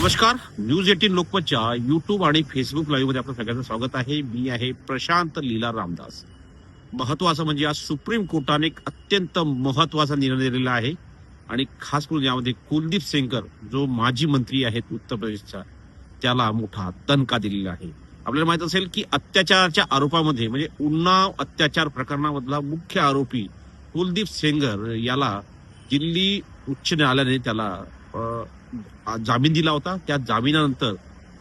नमस्कार. News 18 लोकमतच्या YouTube आणि Facebook live मध्ये आपलं सगळ्यांचं स्वागत आहे. मी आहे प्रशांत लीला रामदास. महत्वाचं म्हणजे आज सुप्रीम कोर्टाने एक अत्यंत महत्वाचा निर्णय दिलेला आहे आणि खास करून यामध्ये कुलदीप सेंगर जो माजी मंत्री आहेत उत्तर प्रदेशचा, त्याला मोठा दणका दिलेला आहे. आपल्याला माहित असेल की अत्याचाराच्या आरोपामध्ये म्हणजे उन्नाव अत्याचार प्रकरणामधला मुख्य आरोपी कुलदीप सेंगर याला दिल्ली उच्च न्यायालयाने त्याला जामीन दिला होता. त्या जामिनानंतर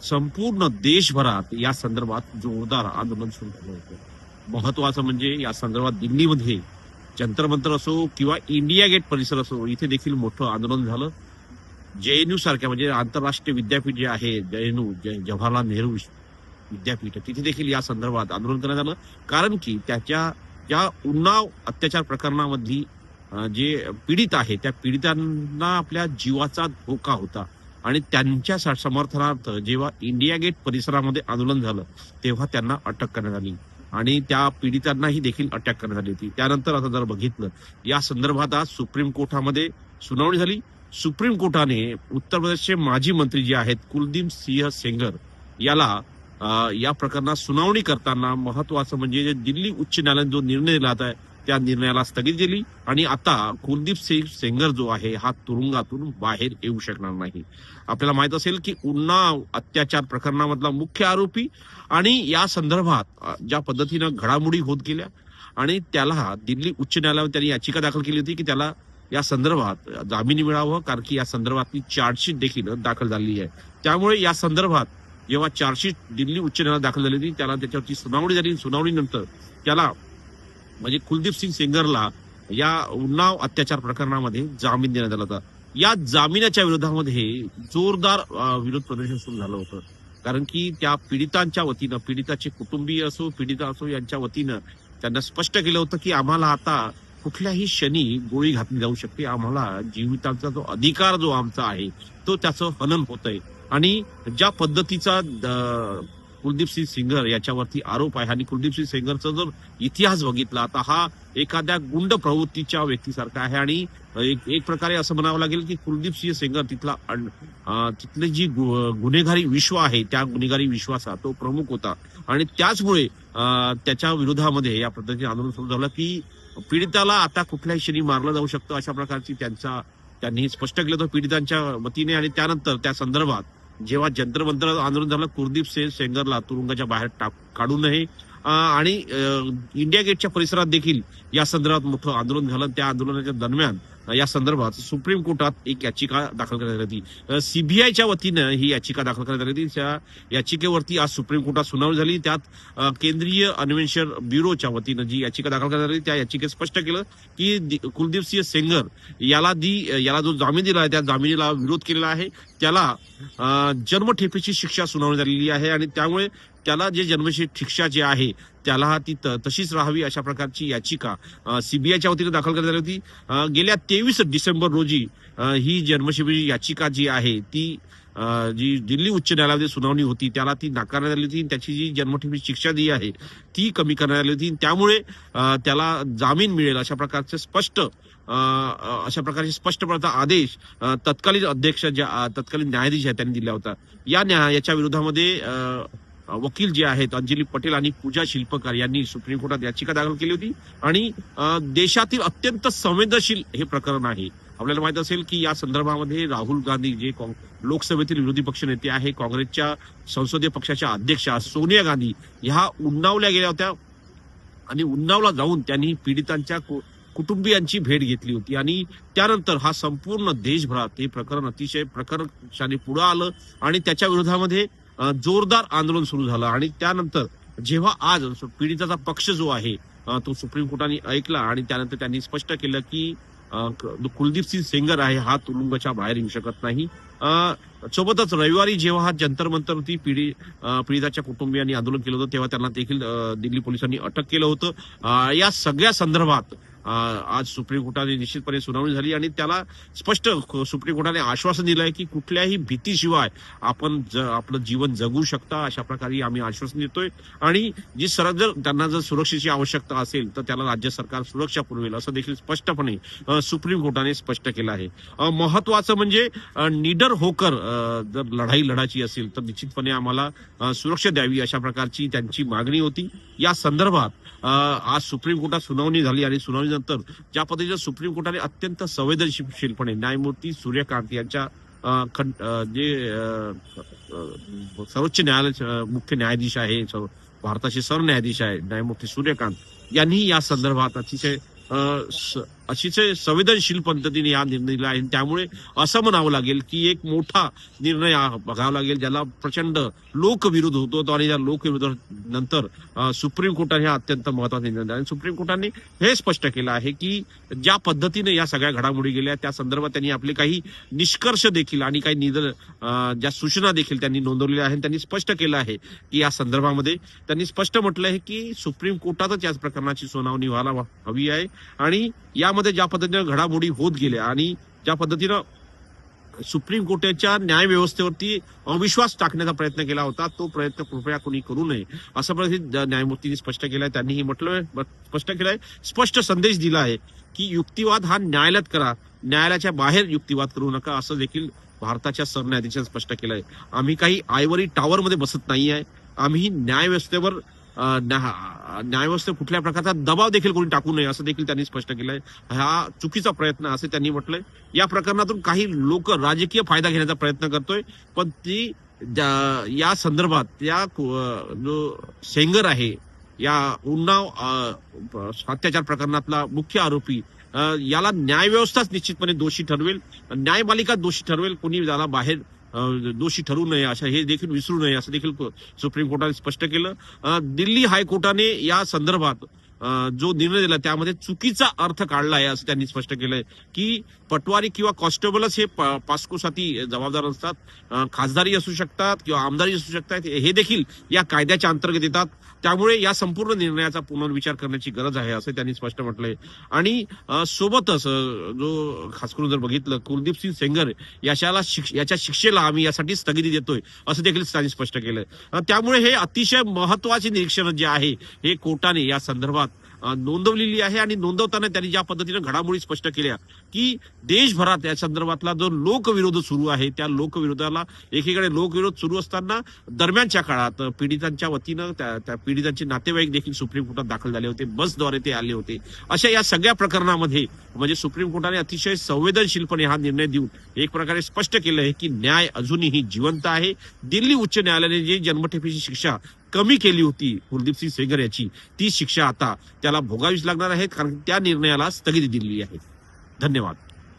संपूर्ण देशभरात या संदर्भात जोरदार आंदोलन सुरू झालं होतं. महत्वाचं म्हणजे या संदर्भात दिल्लीमध्ये जंतर मंतर असो किंवा इंडिया गेट परिसर असो, इथे देखील मोठं आंदोलन झालं. जेएनयू सारख्या म्हणजे आंतरराष्ट्रीय विद्यापीठ जे आहे, जवाहरलाल नेहरू विद्यापीठ, तिथे देखील या संदर्भात आंदोलन करण्यात आलं. कारण की त्याच्या ज्या उन्नाव अत्याचार प्रकरणामधली जे पीडित आहे त्या पीडितांना आपल्या जीवाचा धोका होता आणि त्यांच्या समर्थनार्थ जेव्हा इंडिया गेट परिसरामध्ये आंदोलन झालं तेव्हा त्यांना अटक करण्यात आली आणि त्या पीडितांनाही देखील अटक करण्यात आली होती. त्यानंतर आता जर बघितलं या संदर्भात आज सुप्रीम कोर्टामध्ये सुनावणी झाली. सुप्रीम कोर्टाने उत्तर प्रदेशचे माजी मंत्री जे आहेत कुलदीप सिंह सेंगर याला या प्रकरणात सुनावणी करताना महत्वाचं म्हणजे दिल्ली उच्च न्यायालयाने जो निर्णय दिला आहे त्या निर्णयाला स्थगिती दिली आणि आता कुलदीप सिंह सेंगर जो आहे हा तुरुंगातून बाहेर येऊ शकणार नाही. आपल्याला माहित असेल की उन्नाव अत्याचार प्रकरणामधला मुख्य आरोपी आणि या संदर्भात ज्या पद्धतीनं घडामोडी होत गेल्या आणि त्याला दिल्ली उच्च न्यायालयाने त्यांनी याचिका दाखल केली होती की त्याला या संदर्भात जामीन मिळावं, कारण की या संदर्भातली चार्जशीट देखील दाखल झालेली आहे. त्यामुळे या संदर्भात जेव्हा चार्जशीट दिल्ली उच्च न्यायालयात दाखल झाली होती त्याला त्याच्यावरची सुनावणी झाली. सुनावणीनंतर त्याला म्हणजे कुलदीप सिंग सेंगरला या उन्नाव अत्याचार प्रकरणामध्ये जामीन देण्यात आला होता. या जामिनाच्या विरोधामध्ये जोरदार विरोध प्रदर्शन सुरू झालं होतं. कारण की त्या पीडितांच्या वतीनं, पीडिताचे कुटुंबीय असो पीडिता असो यांच्या वतीनं त्यांना स्पष्ट केलं होतं की आम्हाला आता कुठल्याही क्षणी गोळी घातली जाऊ शकते, आम्हाला जीविताचा जो अधिकार जो आमचा आहे तो त्याचं हनन होत आहे. आणि ज्या पद्धतीचा कुलदीप सिंग सेंगर याच्यावरती आरोप आहे आणि कुलदीप सिंग सेंगरचा जर इतिहास बघितला आता हा एखाद्या गुंड प्रवृत्तीच्या व्यक्तीसारखा आहे आणि एक प्रकारे असं म्हणावं लागेल की कुलदीप सिंह सेंगर तिथले जी गुन्हेगारी विश्व आहे त्या गुन्हेगारी विश्वाचा तो प्रमुख होता आणि त्याचमुळे त्याच्या विरोधामध्ये या पद्धतीने आंदोलन सुरू झालं की पीडिताला आता कुठल्याही क्षणी मारलं जाऊ शकतं अशा प्रकारची त्यांनी स्पष्ट केलं होतं पीडितांच्या वतीने. आणि त्यानंतर त्या संदर्भात जेव्हा जंतर मंतर आंदोलन झालं कुलदीप सिंह सेंगरला तुरुंगाच्या बाहेर काढू नये आणि इंडिया गेटच्या परिसरात देखील या संदर्भात मोठं आंदोलन झालं. त्या आंदोलनाच्या दरम्यान या संदर्भात सुप्रीम कोर्टात एक याचिका दाखल करण्यात आली होती. सीबीआयच्या वतीनं ही याचिका दाखल करण्यात आली होती. त्या याचिकेवरती आज सुप्रीम कोर्टात सुनावणी झाली. त्यात केंद्रीय अन्वेषण ब्युरोच्या वतीनं जी याचिका दाखल करण्यात आली त्या याचिकेत स्पष्ट केलं की कुलदीप सिंह सेंगर याला जो जामीन दिला आहे त्या जामिनीला विरोध केलेला आहे. त्याला जन्मठेपेची शिक्षा सुनावण्यात आलेली आहे आणि त्यामुळे त्याला जे जन्मठेप शिक्षा जी आहे त्याला ती तशीच राहावी अशा प्रकारची याचिका सीबीआयच्या वतीने दाखल करण्यात आली होती. गेल्या 23 डिसेंबर रोजी ही जन्मठेपेची याचिका जी आहे ती जी दिल्ली उच्च न्यायालयामध्ये सुनावणी होती त्याला ती नाकारण्यात आली होती. त्याची जी जन्मठेपेची शिक्षा जी आहे ती कमी करण्यात आली होती. त्यामुळे त्याला जामीन मिळेल अशा प्रकारचे स्पष्टपणे आदेश तत्कालीन न्यायाधीश आहेत त्यांनी दिला होता. याच्या विरोधामध्ये वकील जे आहेत अंजली पटेल आणि पूजा शिल्पकार यांनी सुप्रीम कोर्टात याचिका दाखल केली होती आणि देशातील अत्यंत संवेदनशील हे प्रकरण आहे. आपल्याला माहित असेल की या संदर्भामध्ये राहुल गांधी जे लोकसभेतील विरोधी पक्ष नेते आहे, काँग्रेसच्या संसदीय पक्षाच्या अध्यक्षा सोनिया गांधी ह्या उन्नावल्या गेल्या होत्या आणि उन्नावला जाऊन त्यांनी पीडितांच्या कुटुंबियांची भेट घेतली होती आणि त्यानंतर हा संपूर्ण देशभरात हे प्रकरण अतिशय प्रकर्षाने पुढे आलं आणि त्याच्या विरोधामध्ये जोरदार आंदोलन सुरू झालं. आणि त्यानंतर जेव्हा आज पीडिताचा पक्ष जो आहे तो सुप्रीम कोर्टाने ऐकला आणि त्यानंतर त्यांनी स्पष्ट केलं की कुलदीप सिंग सेंगर आहे हा तुरुंगाच्या बाहेर येऊ शकत नाही. सोबतच रविवारी जेव्हा हा जंतर मंतरवरती पीडिताच्या कुटुंबियांनी आंदोलन केलं होतं तेव्हा त्यांना देखील दिल्ली पोलिसांनी अटक केलं होतं. या सगळ्या संदर्भात आज सुप्रीम कोर्टाने निश्चितपणे सुनावणी झाली आणि त्याला स्पष्ट सुप्रीम कोर्टाने आश्वासन दिलं आहे की कुठल्याही भीतीशिवाय आपण आपलं जीवन जगू शकता, अशा प्रकारे आम्ही आश्वासन देतोय. आणि जी जर त्यांना जर सुरक्षेची आवश्यकता असेल तर त्याला राज्य सरकार सुरक्षा पुरवेल असं देखील स्पष्टपणे सुप्रीम कोर्टाने स्पष्ट केलं आहे. महत्वाचं म्हणजे निडर होकर जर लढाई लढायची असेल तर निश्चितपणे आम्हाला सुरक्षा द्यावी, अशा प्रकारची त्यांची मागणी होती. या संदर्भात आज सुप्रीम कोर्टात सुनावणी झाली आणि सुनावणीनंतर ज्या पद्धतीनं सुप्रीम कोर्टाने अत्यंत संवेदनशीलपणे न्यायमूर्ती सूर्यकांत यांच्या जे सर्वोच्च न्यायालयाचे मुख्य न्यायाधीश आहे, भारताचे सरन्यायाधीश आहे न्यायमूर्ती सूर्यकांत यांनी या संदर्भात अतिशय संवेदनशील पद्धतीने हा निर्णय दिला आहे. त्यामुळे असं म्हणावं लागेल की एक मोठा निर्णय बघावा लागेल ज्याला प्रचंड लोकविरोध होतो आणि या लोकविरोधानंतर सुप्रीम कोर्टाने हा अत्यंत महत्वाचा निर्णय दिला. आणि सुप्रीम कोर्टाने हे स्पष्ट केलं आहे की ज्या पद्धतीने या सगळ्या घडामोडी गेल्या त्या संदर्भात त्यांनी आपले काही निष्कर्ष देखील आणि काही ज्या सूचना देखील त्यांनी नोंदवलेल्या आहेत. त्यांनी स्पष्ट केलं आहे की या संदर्भामध्ये त्यांनी स्पष्ट म्हटलं आहे की सुप्रीम कोर्टातच या प्रकरणाची सुनावणी व्हायला हवी आहे. आणि यामध्ये ज्या पद्धतीने घडामोडी होत गेल्या आणि ज्या पद्धतीनं सुप्रीम कोर्टाच्या न्याय व्यवस्थेवरती अविश्वास टाकण्याचा प्रयत्न केला होता तो प्रयत्न कृपया कोणी करू नये असं न्यायमूर्तींनी स्पष्ट केलंय. त्यांनीही म्हटलंय, स्पष्ट केलंय, स्पष्ट संदेश दिला आहे की युक्तिवाद हा न्यायालयात करा, न्यायालयाच्या बाहेर युक्तिवाद करू नका असं देखील भारताच्या सरन्यायाधीशांनी स्पष्ट केलंय. आम्ही काही आयवरी टॉवरमध्ये बसत नाही आहे. आम्ही न्यायव्यवस्थेवर कुठल्या प्रकारचा दबाव देखील कोणी टाकू नये असं देखील त्यांनी स्पष्ट केलंय. हा चुकीचा प्रयत्न असं त्यांनी म्हटलंय. या प्रकरणातून काही लोक राजकीय फायदा घेण्याचा प्रयत्न करतोय, पण ती या संदर्भात या जो सेंगर आहे या उन्नाव अत्याचार प्रकरणातला मुख्य आरोपी याला न्यायव्यवस्थाच निश्चितपणे दोषी ठरवेल, न्यायपालिका दोषी ठरवेल, कोणी त्याला बाहेर दोषी ठरू नये असं हे देखील विसरू नये असं देखील सुप्रीम कोर्टाने स्पष्ट केलं. दिल्ली हायकोर्टाने या संदर्भात जो निर्णय दिला त्यामध्ये चुकीचा अर्थ काढला आहे असं त्यांनी स्पष्ट केलंय की पटवारी किंवा कॉन्स्टेबलच हे पास्कोसाठी जबाबदार असतात, खासदारी असू शकतात किंवा आमदारी असू शकतात, हे देखील या कायद्याच्या अंतर्गत येतात. त्यामुळे या संपूर्ण निर्णयाचा पुनर्विचार करण्याची गरज आहे असं त्यांनी स्पष्ट म्हटलंय. आणि सोबतच जो खास करून जर बघितलं कुलदीप सिंग सेंगर याच्या शिक्षेला आम्ही यासाठी स्थगिती देतोय असं देखील त्यांनी स्पष्ट केलंय. त्यामुळे हे अतिशय महत्वाची निरीक्षण जे आहे हे कोर्टाने या संदर्भात नोंदवलेली आहे. आणि नोंदवताना त्यांनी ज्या पद्धतीने घडामोडी स्पष्ट केल्या की देशभरात या संदर्भातला जो लोकविरोध सुरू आहे त्या लोकविरोधाला एकीकडे लोकविरोध सुरू असताना दरम्यानच्या काळात पीडितांच्या वतीनं त्या पीडितांचे नातेवाईक देखील सुप्रीम कोर्टात दाखल झाले होते, बसद्वारे ते आले होते. अशा या सगळ्या प्रकरणामध्ये म्हणजे सुप्रीम कोर्टाने अतिशय संवेदनशीलपणे हा निर्णय देऊन एक प्रकारे स्पष्ट केलं आहे की न्याय अजूनही जिवंत आहे. दिल्ली उच्च न्यायालयाने जी जन्मठेपेची शिक्षा कमी केली होती कुलदीप सिंग सेंगर याची, ती शिक्षा आता त्याला भोगावीच लागणार आहे कारण त्या निर्णयाला स्थगिती दिलेली आहे. धन्यवाद.